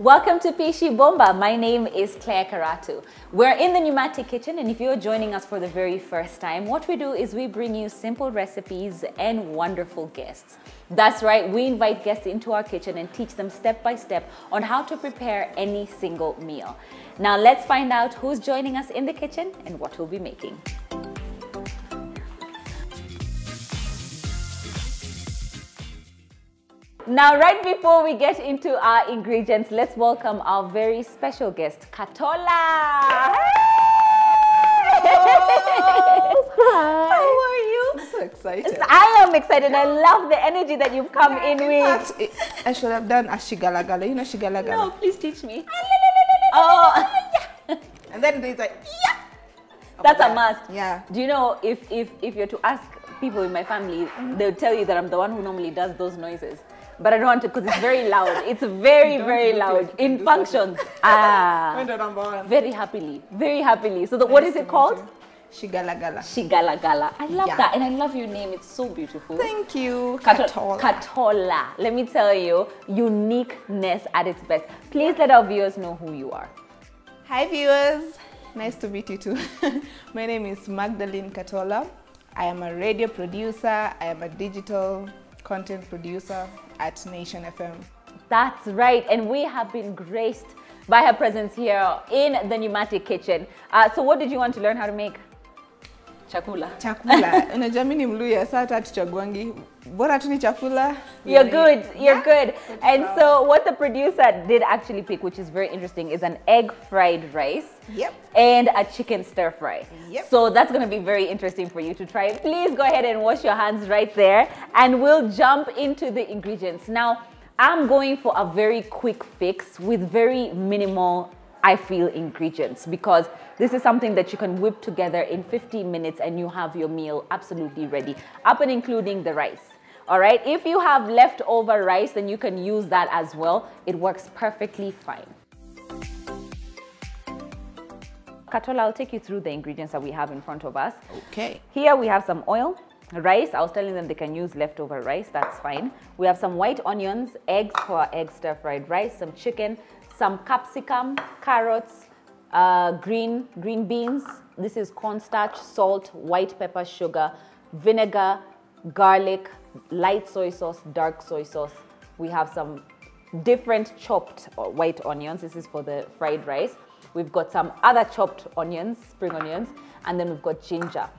Welcome to Pishi Bomba. My name is Claire Karatu. We're in the pneumatic kitchen, and if you're joining us for the very first time, what we do is we bring you simple recipes and wonderful guests. That's right, we invite guests into our kitchen and teach them step by step on how to prepare any single meal. Now let's find out who's joining us in the kitchen and what we'll be making. Now, right before we get into our ingredients, let's welcome our very special guest, Katola. Hi. How are you? I'm so excited. I am excited. I love the energy that you've come in with. I should have done a shigalagala. You know shigalagala? No, please teach me. Oh. And then there's like, yeah. That's a must. Yeah. Do you know, if you're to ask people in my family, they'll tell you that I'm the one who normally does those noises. But I don't want to because it's very loud. It's very, very loud in functions. Very happily, very happily. So what is it called? Shigalagala. Shigalagala. I love that, and I love your name. It's so beautiful. Thank you. Katola. Katola. Let me tell you, uniqueness at its best. Please let our viewers know who you are. Hi viewers. Nice to meet you too. My name is Magdalene Katola. I am a radio producer. I am a digital content producer at Nation FM. That's right, and we have been graced by her presence here in the pneumatic kitchen. So what did you want to learn how to make? Chakula. Chakula. Unajua mimi Mluya sasa tuchaguangi. Bora tu ni chakula. You're good. You're good. And so what the producer did actually pick, which is very interesting, is an egg fried rice. Yep. And a chicken stir fry. Yep. So that's going to be very interesting for you to try. Please go ahead and wash your hands right there, and we'll jump into the ingredients. Now, I'm going for a very quick fix with very minimal, I feel, ingredients, because this is something that you can whip together in 15 minutes and you have your meal absolutely ready, up and including the rice. All right, if you have leftover rice, then you can use that as well. It works perfectly fine. Katola, I'll take you through the ingredients that we have in front of us. Okay. Here we have some oil, rice. I was telling them they can use leftover rice. That's fine. We have some white onions, eggs for our egg stir-fried rice, some chicken, some capsicum, carrots, green beans. This is cornstarch, salt, white pepper, sugar, vinegar, garlic, light soy sauce, dark soy sauce. We have some different chopped white onions. This is for the fried rice. We've got some other chopped onions, spring onions, and then we've got ginger.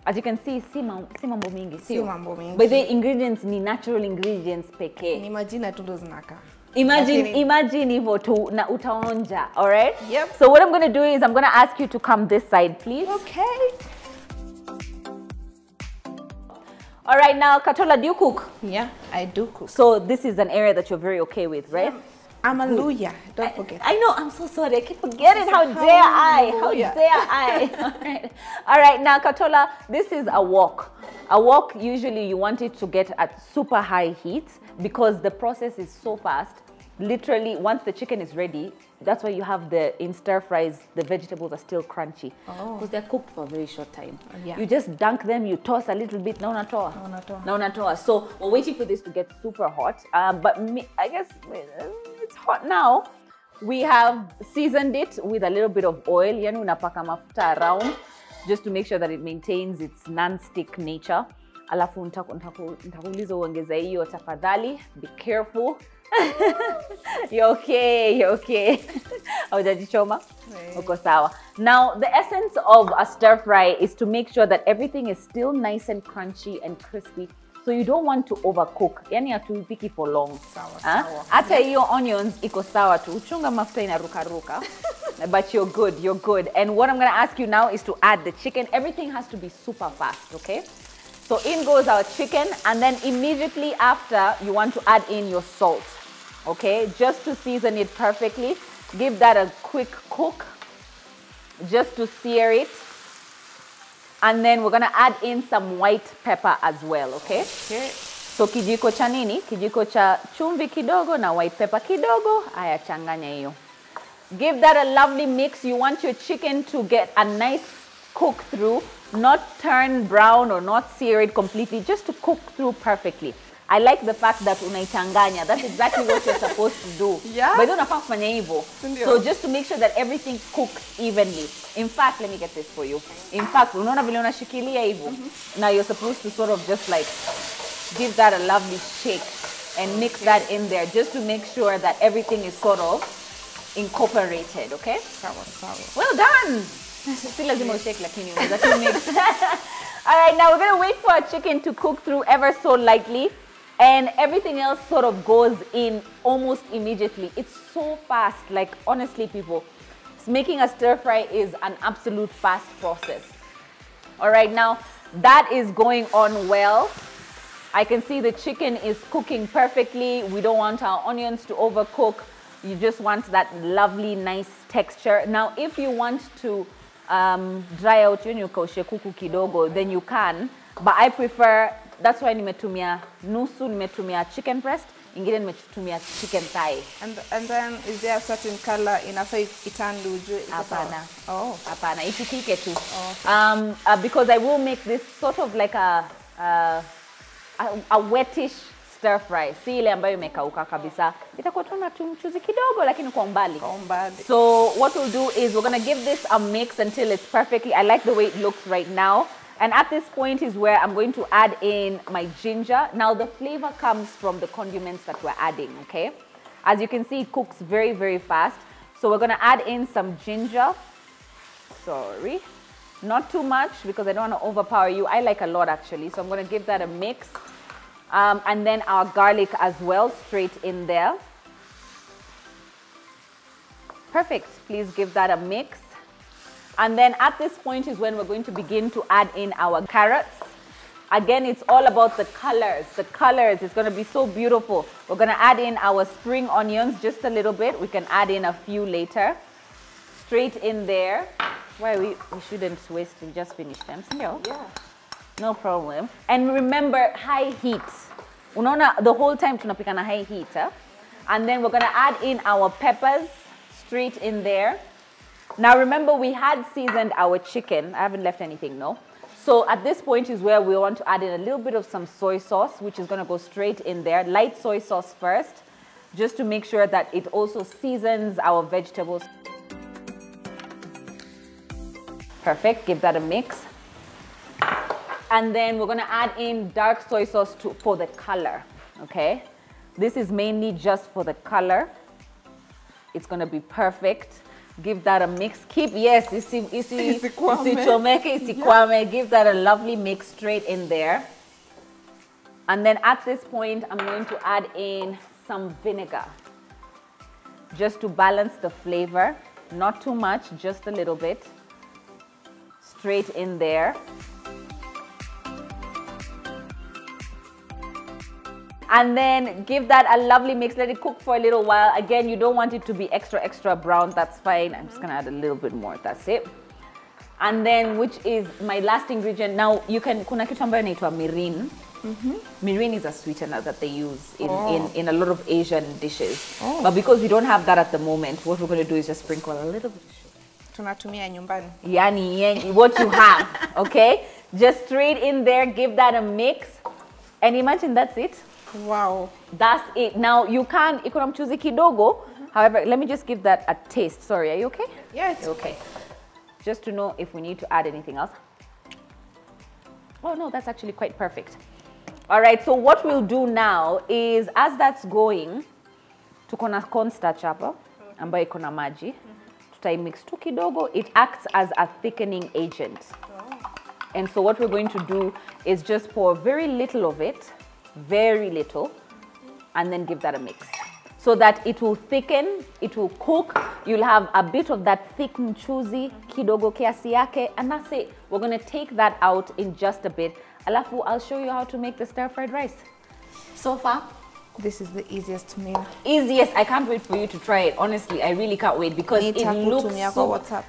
As you can see, si mambo mingi. But the ingredients ni natural ingredients peke. Ni majina tu ndo zinaka. Imagine hivyo tu na utaonja, all right? Yep. So what I'm going to do is I'm going to ask you to come this side, please. Okay. All right, now, Katola, do you cook? Yeah, I do cook. So this is an area that you're very okay with, right? Yeah. I'm a Luya, don't forget. I know, I'm so sorry. I keep forgetting. How dare I? How dare I? All right, now, Katola, this is a wok. A wok, usually you want it to get at super high heat because the process is so fast. Literally, once the chicken is ready, that's why you have in stir fries, the vegetables are still crunchy. Because they're cooked for a very short time. Yeah. You just dunk them, you toss a little bit, na unatoa. So we're waiting for this to get super hot. But I guess it's hot now. We have seasoned it with a little bit of oil. Yani unapaka mafuta around just to make sure that it maintains its non-stick nature. Alafu nitakuuliza uongeze hiyo tafadhali. Be careful. You're okay. Haujajichoma? Uko sawa. Now, the essence of a stir fry is to make sure that everything is still nice and crunchy and crispy. So you don't want to overcook. Yani hatuipiki for long. Sawa. Hata hiyo onions iko sawa tu. Uchunga mafuta inaruka. But you're good. And what I'm going to ask you now is to add the chicken. Everything has to be super fast, okay? So in goes our chicken, and then immediately after, you want to add in your salt, okay? Just to season it perfectly. Give that a quick cook, just to sear it. And then we're gonna add in some white pepper as well, okay? Okay. So kijiko cha nini? Kijiko cha chumvi kidogo na white pepper kidogo. Aya, changanya hiyo. Give that a lovely mix. You want your chicken to get a nice cook through, not turn brown or not sear it completely, just to cook through perfectly. I like the fact that unaitanganya. That's exactly what you're supposed to do. Yeah. But unafaa kufanya hivyo. So just to make sure that everything cooks evenly. In fact, let me get this for you. In fact, unaona vile unashikilia hivyo. Now you're supposed to sort of just like give that a lovely shake and mix that in there just to make sure that everything is sort of incorporated, okay? Well done. Si lazima ushake lakini unaweza tu mix. All right, now we're going to wait for our chicken to cook through ever so lightly, and everything else sort of goes in almost immediately. It's so fast. Like, honestly, people, making a stir fry is an absolute fast process. All right, now that is going on well. I can see the chicken is cooking perfectly. We don't want our onions to overcook. You just want that lovely, nice texture. Now, if you want to dry out yun ukaushe kuku kidogo, then you can. But I prefer, that's why nimetumia nusu, nimetumia chicken breast, ingine nimetumia chicken thigh. And then is there a certain color inafaa itandu ujue? Hapana. Oh. Hapana, ipikike tu. Oh. Because I will make this sort of like a wettish stir fry. Si ile ambayo imekauka kabisa. Itakuwa tu na mchuzi kidogo lakini kwa umbali. So what we'll do is we're going to give this a mix until it's perfectly. I like the way it looks right now. And at this point is where I'm going to add in my ginger. Now the flavor comes from the condiments that we're adding, okay? As you can see, it cooks very, very fast. So we're going to add in some ginger. Sorry. Not too much because I don't want to overpower you. I like a lot actually. So I'm going to give that a mix. And then our garlic as well, straight in there. Perfect. Please give that a mix. And then at this point is when we're going to begin to add in our carrots. Again, it's all about the colors. The colors is going to be so beautiful. We're going to add in our spring onions just a little bit. We can add in a few later. Straight in there. Why we shouldn't waste, we just finished them. Yeah. No problem. And remember, high heat. Unaona, the whole time tunapika na high heat. And then we're going to add in our peppers straight in there. Now remember, we had seasoned our chicken. I haven't left anything, no? So at this point is where we want to add in a little bit of some soy sauce, which is going to go straight in there. Light soy sauce first, just to make sure that it also seasons our vegetables. Perfect. Give that a mix. And then we're going to add in dark soy sauce for the color, okay? This is mainly just for the color. It's going to be perfect. Give that a mix. Keep, yes, isikwame. Give that a lovely mix straight in there. And then at this point, I'm going to add in some vinegar, just to balance the flavor. Not too much, just a little bit. Straight in there. And then give that a lovely mix. Let it cook for a little while. Again, you don't want it to be extra brown. That's fine. I'm just going to add a little bit more. That's it. And then, which is my last ingredient. Now, you can, kuna kitu ambayo inaitwa mirin. Mirin is a sweetener that they use in a lot of Asian dishes. But because we don't have that at the moment, what we're going to do is just sprinkle a little bit. Tunatumia nyumbani. Yani, what you have, okay? Just straight in there, give that a mix. And imagine that's it. Wow. That's it. Now, you can, ikuna mchuzi kidogo. However, let me just give that a taste. Sorry, are you okay? Yes. Okay. Just to know if we need to add anything else. Oh, no, that's actually quite perfect. All right, so what we'll do now is, as that's going, tuko na cornstarch hapa, ambayo iko na maji. Mix tu kidogo. It acts as a thickening agent. And so what we're going to do is just pour very little of it, very little, and then give that a mix. So that it will thicken, it will cook, you'll have a bit of that thick mchuzi, kidogo kiasi yake, and that's it. We're going to take that out in just a bit. Alafu, I'll show you how to make the stir-fried rice. So far, this is the easiest meal. Easiest. I can't wait for you to try it. Honestly, I really can't wait because it looks so... WhatsApp.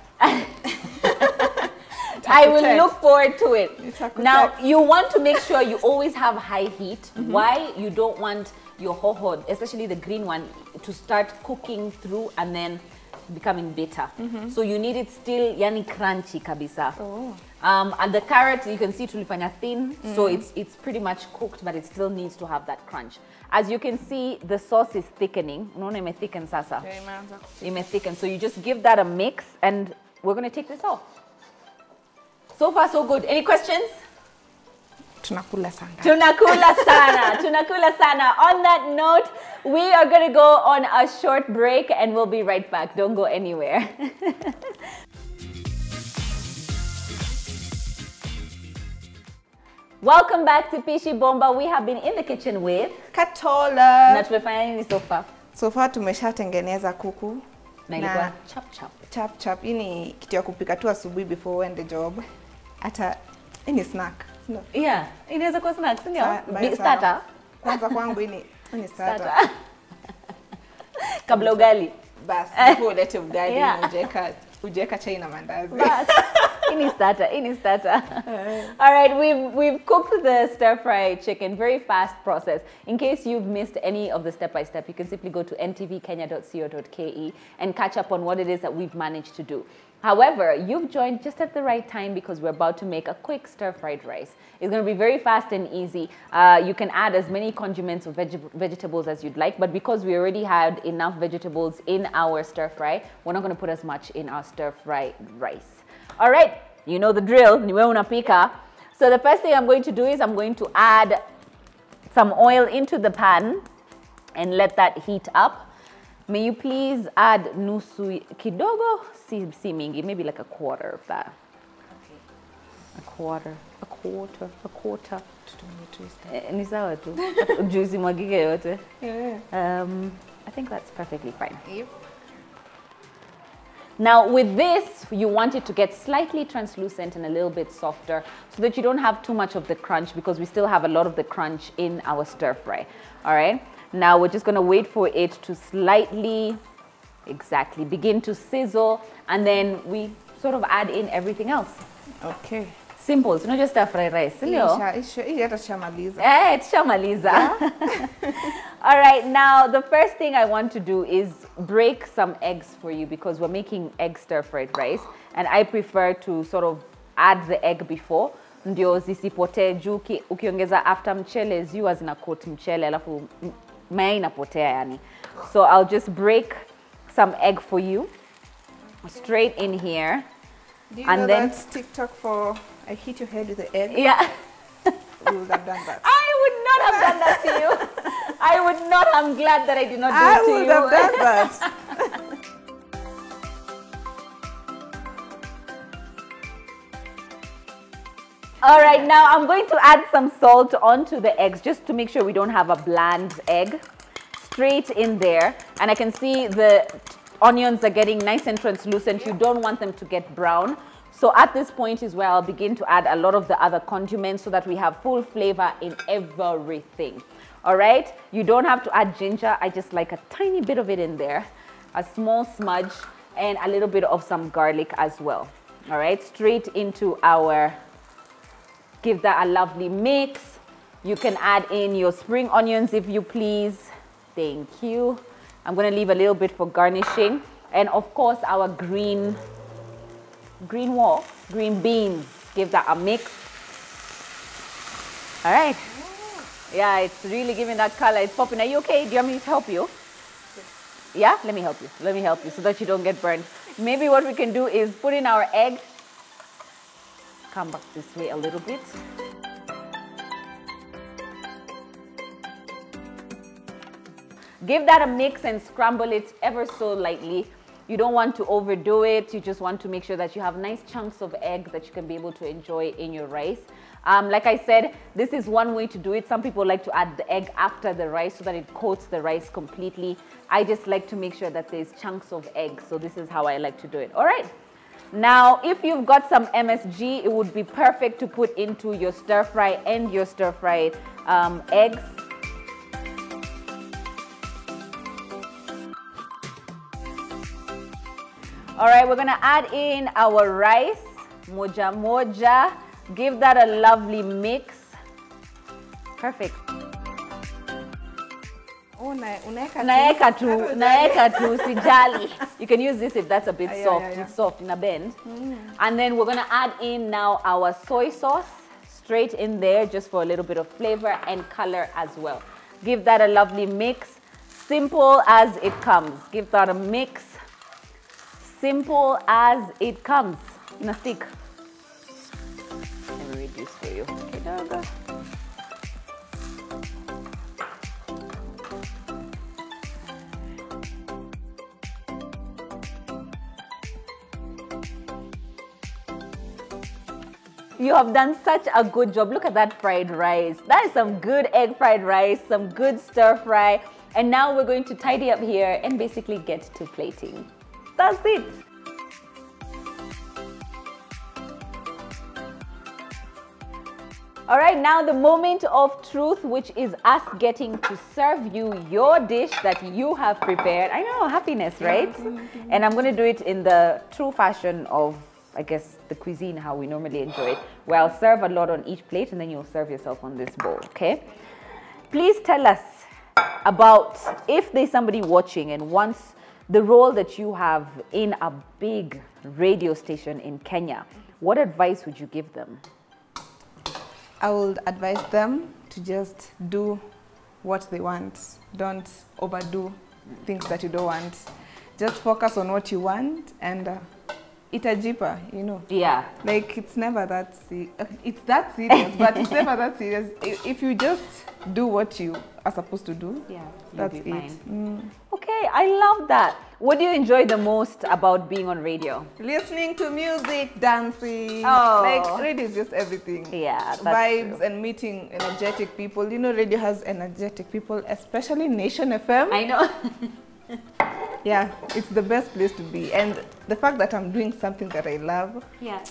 I will look forward to it. Now, you want to make sure you always have high heat. Why? You don't want your hoho, especially the green one, to start cooking through and then becoming bitter. So you need it still yani crunchy kabisa. And the carrot, you can see tulifanya thin, so it's pretty much cooked, but it still needs to have that crunch. As you can see, the sauce is thickening. Unaona imethicken sasa. Imethicken. So you just give that a mix, and we're going to take this off. So far, so good. Any questions? Tunakula sana. Tunakula sana. Tunakula sana. On that note, we are going to go on a short break, and we'll be right back. Don't go anywhere. Welcome back to Pishi Bomba. We have been in the kitchen with Katola. Na tumefanya nini so far? So far tumeshatengeneza kuku. Na ilikuwa chap chap. Chap chap. Hii ni kitu ya kupika tu asubuhi before uende job. Hata ini snack. No. Yeah, inaweza kuwa snacks ndio. Starter. Kwanza kwangu ini starter. Kabla ugali. Bas, before ulete ugali ujeka chai na mandazi. Ini starter. All right, we've cooked the stir-fry chicken, very fast process. In case you've missed any of the step-by-step, you can simply go to ntvkenya.co.ke and catch up on what it is that we've managed to do. However, you've joined just at the right time because we're about to make a quick stir-fried rice. It's going to be very fast and easy. You can add as many condiments or vegetables as you'd like, but because we already had enough vegetables in our stir-fry, we're not going to put as much in our stir-fry rice. All right, you know the drill. Niwe unapika. So the first thing I'm going to do is I'm going to add some oil into the pan and let that heat up. May you please add nusu kidogo, si mingi, maybe like a quarter of that. Okay. A quarter. Ni sawa tu. Juice mwagike yote. I think that's perfectly fine. Yep. Now with this, you want it to get slightly translucent and a little bit softer so that you don't have too much of the crunch, because we still have a lot of the crunch in our stir fry. All right. Now we're just going to wait for it to slightly, begin to sizzle, and then we sort of add in everything else. Okay. Simple. It's not just stir fry rice. It's shamaliza. It's shamaliza. All right. Now the first thing I want to do is break some eggs for you, because we're making egg stir fried rice, and I prefer to sort of add the egg before. Ndio zisipotee juu ukiongeza after mchele ziwa zina coat mchele alafu mayai inapotea yani. So I'll just break some egg for you straight in here. Do you know that's TikTok for I hit your head with the egg? Yeah. We would have done that. I would not have done that to you. I would not. I'm glad that I did not do it to you. I would have done that. All right, now I'm going to add some salt onto the eggs just to make sure we don't have a bland egg. Straight in there. And I can see the onions are getting nice and translucent. You don't want them to get brown. So at this point is where I'll begin to add a lot of the other condiments so that we have full flavor in everything. All right, you don't have to add ginger. I just like a tiny bit of it in there, a small smudge, and a little bit of some garlic as well. All right, straight into our, give that a lovely mix. You can add in your spring onions if you please. Thank you. I'm going to leave a little bit for garnishing. And of course, our green beans. Give that a mix. All right. Yeah, it's really giving that color. It's popping. Are you okay? Do you want me to help you? Yeah? Let me help you. Let me help you so that you don't get burned. Maybe what we can do is put in our egg. Come back this way a little bit. Give that a mix and scramble it ever so lightly. You don't want to overdo it. You just want to make sure that you have nice chunks of egg that you can be able to enjoy in your rice. Like I said, this is one way to do it. Some people like to add the egg after the rice so that it coats the rice completely. I just like to make sure that there's chunks of egg. So this is how I like to do it. All right. Now, if you've got some MSG, it would be perfect to put into your stir fry and your stir fried eggs. All right, we're gonna add in our rice, moja moja. Give that a lovely mix. Perfect. Oh, naeka tu, sijali. You can use this if that's a bit soft. Yeah. It's soft in a bend. And then we're gonna add in now our soy sauce straight in there, just for a little bit of flavor and color as well. Give that a lovely mix. Simple as it comes. Give that a mix. Simple as it comes. In a stick. Let me read this for you. Okay, Daga. You have done such a good job. Look at that fried rice. That is some good egg fried rice, some good stir fry. And now we're going to tidy up here and basically get to plating. That's it. All right, now the moment of truth, which is us getting to serve you your dish that you have prepared. I know, happiness, right? And I'm going to do it in the true fashion of, I guess, the cuisine, how we normally enjoy it, where I'll serve a lot on each plate and then you'll serve yourself on this bowl, okay? Please tell us about if there's somebody watching and wants the role that you have in a big radio station in Kenya. What advice would you give them? I would advise them to just do what they want. Don't overdo things that you don't want. Just focus on what you want and itajipa, you know. Yeah. Like, it's never that it's that serious, but it's never that serious. If you just do what you are supposed to do, yeah, that's it. Okay, I love that. What do you enjoy the most about being on radio? Listening to music, dancing. Oh. Like, radio is just everything. Yeah, that's vibes true. And meeting energetic people. You know, radio has energetic people, especially Nation FM. I know. Yeah, it's the best place to be. And the fact that I'm doing something that I love. Yeah.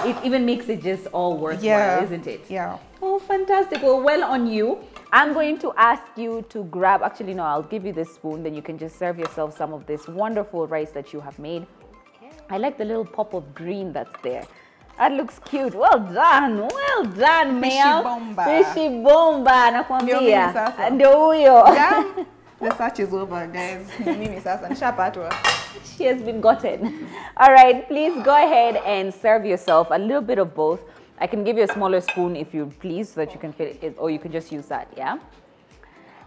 It even makes it just all worthwhile, isn't it? Yeah. Oh, fantastic. Well on you. I'm going to ask you to grab, actually, no, I'll give you this spoon. Then you can just serve yourself some of this wonderful rice that you have made. Okay. I like the little pop of green that's there. That looks cute. Well done. Well done, Mel. Pishi Bomba. Pishi Bomba. Nakwambia. Ndio huyo. Yeah. The search is over, guys. She has been gotten. All right, please go ahead and serve yourself a little bit of both. I can give you a smaller spoon if you please, so that you can fit it, or you can just use that, yeah?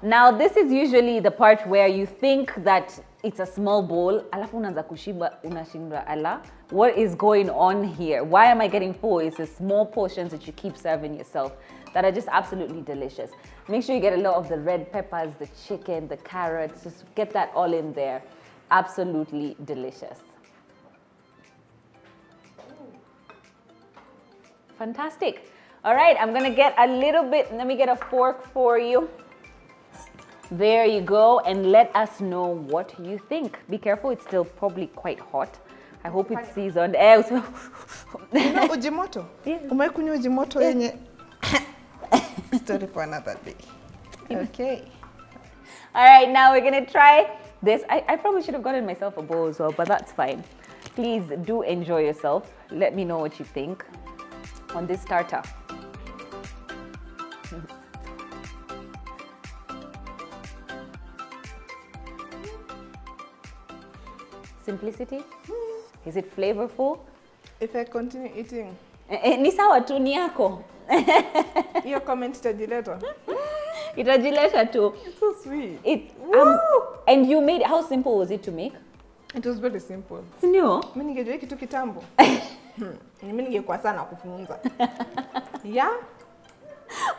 Now, this is usually the part where you think that it's a small bowl. Alafu unaanza kushiba, unashindwa ala. What is going on here? Why am I getting full? It's the small portions that you keep serving yourself that are just absolutely delicious. Make sure you get a lot of the red peppers, the chicken, the carrots. Just get that all in there. Absolutely delicious. Fantastic. All right, I'm gonna get a little bit, let me get a fork for you. There you go, and let us know what you think. Be careful, it's still probably quite hot. I hope it's seasoned. You know ujimoto? Yeah. Umekunywa ujimoto yenye story for another day. Okay. All right, now we're gonna try this. I probably should have gotten myself a bowl as well, but that's fine. Please do enjoy yourself. Let me know what you think on this starter. Simplicity? Is it flavorful? If I continue eating. Ni sawa tu ni yako. Your comment itajileta. Itajileta too. It's so sweet. And you made it, how simple was it to make? It was very simple. Sindio? Mimi ningejua kitu kitambo. Mimi ningekuwa sana kufunza. Yeah.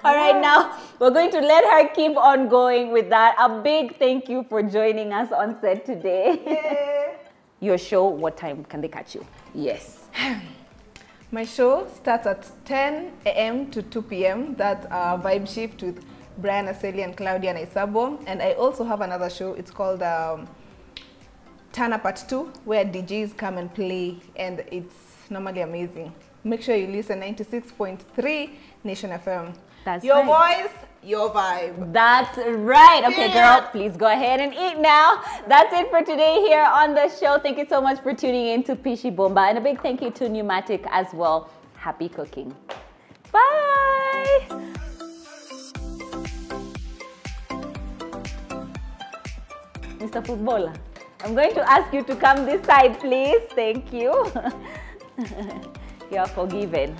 All right, now we're going to let her keep on going with that. A big thank you for joining us on set today. Yeah. Your show, what time can they catch you? Yes. My show starts at 10 a.m. to 2 p.m. That's Vibe Shift with Brian Aseli and Claudia Naisabo. And I also have another show. It's called Turn Up at 2, where DJs come and play. And it's normally amazing. Make sure you listen 96.3 Nation FM. That's your right. voice, your vibe. That's right. Okay, girl, please go ahead and eat now. That's it for today here on the show. Thank you so much for tuning in to Pishi Bomba. And a big thank you to Pneumatic as well. Happy cooking. Bye. Mr. Footballer. I'm going to ask you to come this side, please. Thank you. You are forgiven.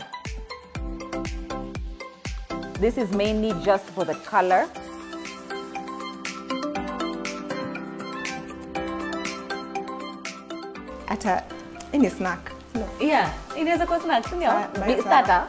This is mainly just for the color. Ata, ini snack. Yeah, inaweza kuwa snacks, ndio? Sawa. Starter.